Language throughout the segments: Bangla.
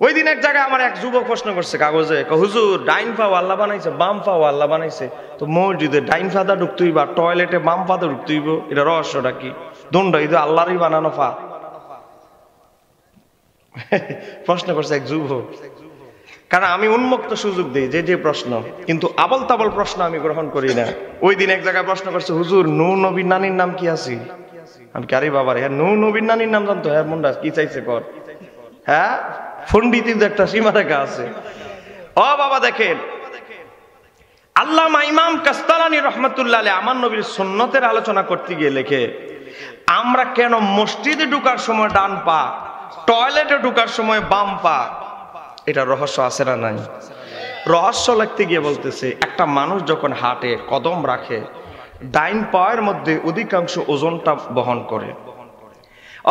ওই দিন এক জায়গায় আমার এক যুবক প্রশ্ন করছে কাগজে, হুজুর ডাইন পাও আল্লাহ বানাইছে, বাম পাও আল্লাহ বানাইছে, তো মসজিদে ডাইন ফাদা ঢুকতে হইবা, টয়লেটে বাম ফাদা ঢুকতে হইব, এটা রহস্যটা কি? দণ্ড এই আল্লাহরই বানানো পা। প্রশ্ন করছে এক যুবক। কারণ আমি উন্মুক্ত সুযোগ দিই যে যে প্রশ্ন, কিন্তু আবল তাবল প্রশ্ন আমি গ্রহণ করি না। ওই দিন এক জায়গায় প্রশ্ন করছে, হুজুর নূহ নবীর নানির নাম কি আছে? আমি কি, আরে বাবা রে, হ্যাঁ নূহ নবীর নানির নাম জানতো? হ্যাঁ মুন্ডা কি চাইছে কর, হ্যাঁ পণ্ডিতের একটা সীমা রেখা আছে। ও বাবা দেখেন, আল্লামা ইমাম কাস্তালানী রহমাতুল্লাহ আলাইহি আমার নবীর সুন্নতের আলোচনা করতে গিয়ে লেখে, আমরা কেন মসজিদে ঢোকার সময় ডান পা, টয়লেটে ঢোকার সময় বাম পা, এটা রহস্য আছে না নাই? রহস্য লিখতে গিয়ে বলতেছে, একটা মানুষ যখন হাঁটে, কদম রাখে, ডাইন পায়ের মধ্যে অধিকাংশ ওজনটা বহন করে।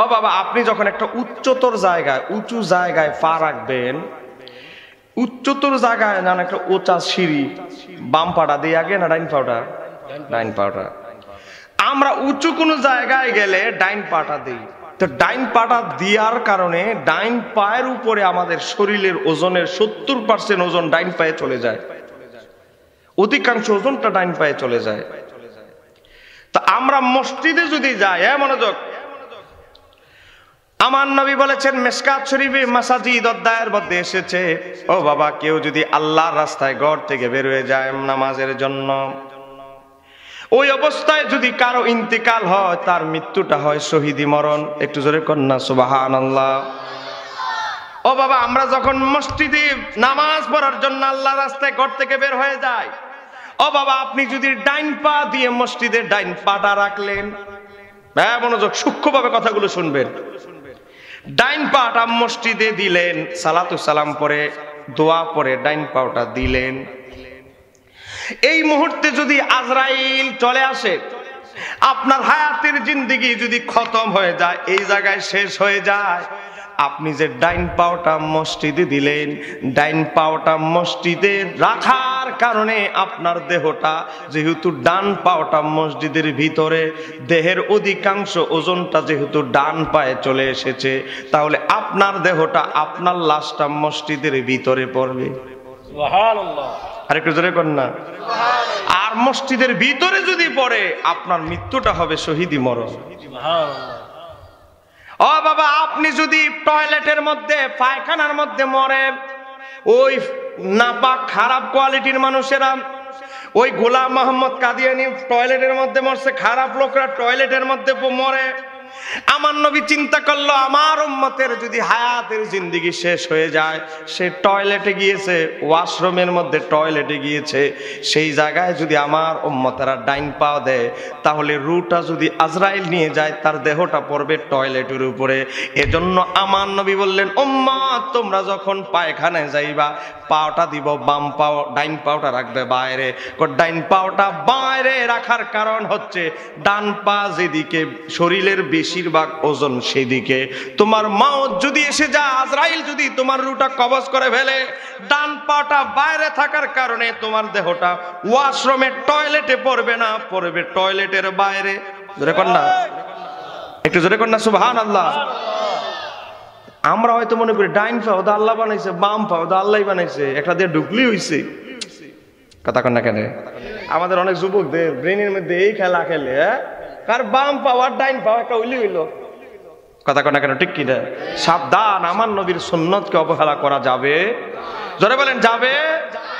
ও বাবা, আপনি যখন একটা উচ্চতর জায়গায়, উঁচু জায়গায় পা রাখবেন, উচ্চতর জায়গায় যেন একটা উঁচা সিঁড়ি, বাম পাটা দিয়ে আগে না ডাইন পাটা? ডাইন পাটা। আমরা উঁচু কোনো জায়গায় গেলে ডাইন পাটা দিই, তো ডাইন পাটা দেওয়ার কারণে ডাইন পায়ের উপরে আমাদের শরীরের ওজনের 70% ওজন ডাইন পায়ে চলে যায়, অধিকাংশ ওজনটা ডাইন পায়ে চলে যায়। তা আমরা মসজিদে যদি যাই, মনোযোগ, আমার নবী বলেছেন মিশকাত শরীফে মাসাজিদ অধ্যায়ের মধ্যে এসেছে, ও বাবা কেউ যদি আল্লাহর রাস্তায় ঘর থেকে বের হয়ে যায় নামাজের জন্য, ওই অবস্থায় যদি কারো ইন্তেকাল হয়, তার মৃত্যুটা হয় শহীদি মরণ। একটু জোরে কন্যা সুবহানাল্লাহ। ও বাবা, আমরা যখন মসজিদে নামাজ পড়ার জন্য আল্লাহর রাস্তায় ঘর থেকে বের হয়ে যায়, ও বাবা আপনি যদি ডাইন পা দিয়ে মসজিদে ডাইন পাটা রাখলেন, মনোযোগ সূক্ষ্মভাবে কথাগুলো শুনবেন, ডাইন পাটা মসজিদে দিলেন, সালাতু সালাম পরে দোয়া পরে ডাইন পাটা দিলেন, এই মুহূর্তে যদি আজরাইল চলে আসে, আপনার হায়াতের জিন্দেগি যদি খতম হয়ে যায়, এই জায়গায় শেষ হয়ে যায়, আপনি যে ডাইন পাওটা মসজিদে দিলেন, ডাইন পাওটা মসজিদে রাখার কারণে আপনার দেহটা, যেহেতু ডান পাওটা মসজিদের ভিতরে, দেহের অধিকাংশ ওজনটা যেহেতু ডান পায়ে চলে এসেছে, তাহলে আপনার দেহটা, আপনার লাশটা মসজিদের ভিতরে পড়বে। সুবহানাল্লাহ। আরেকটু জোরে কর না। আর মসজিদের ভিতরে যদি পড়ে, আপনার মৃত্যুটা হবে শহীদি মরণ। সুবহানাল্লাহ। ও বাবা, আপনি যদি টয়লেটের মধ্যে, পায়খানার মধ্যে মরেন, ওই নাপাক খারাপ কোয়ালিটির মানুষেরা, ওই গোলাম মোহাম্মদ কাদিয়ানি টয়লেটের মধ্যে মরছে, খারাপ লোকরা টয়লেটের মধ্যে মরে, আমার নবী চিন্তা করলো, আমার উম্মতের যদি হায়াতের জিন্দেগি শেষ হয়ে যায়, সে টয়লেটে গিয়েছে, ওয়াশরুমের মধ্যে টয়লেটে গিয়েছে, সেই জায়গায় যদি আমার উম্মতেরা ডাইন পা দেয়, তাহলে রুটা যদি আজরাইল নিয়ে যায়, তার দেহটা পড়বে টয়লেটের উপরে। এজন্য আমার নবী বললেন, উম্মত তোমরা যখন পায়খানায় যাইবা, পাওটা দিব বাম পাও, ডাইন পাওটা রাখবে বাইরে। ডাইন পাওটা বাইরে রাখার কারণ হচ্ছে, ডান পা যেদিকে শরীরের বেশিরভাগ ওজন সেদিকে, তোমার মাউত যদি এসে যায়, আজরাইল যদি তোমার রুটা কবজ করে ফেলে, ডান পাটা বাইরে থাকার কারণে তোমার দেহটা ওয়াশরুমে টয়লেটে পড়বে না, পড়বে টয়লেটের বাইরে। জোরে কর না, একটু জোরে কর না সুবহানাল্লাহ। আমরা হয়তো মনে করি ডাইন পা ওটা আল্লাহ বানাইছে, বাম পা ওটা আল্লাহ বানাইছে, একটা দিয়ে ঢুকলি হইছে। কথা কন না কেন? আমাদের অনেক যুবকদের ব্রেনের মধ্যে এই খেলা খেলে, কার বাম পাও আর ডাইন পাও একটা উইলি হইলো। কথা কন না কেন? ঠিক কিনা? সাবধান, আমার নবীর সুন্নতকে অবহেলা করা যাবে? জোরে বলেন যাবে?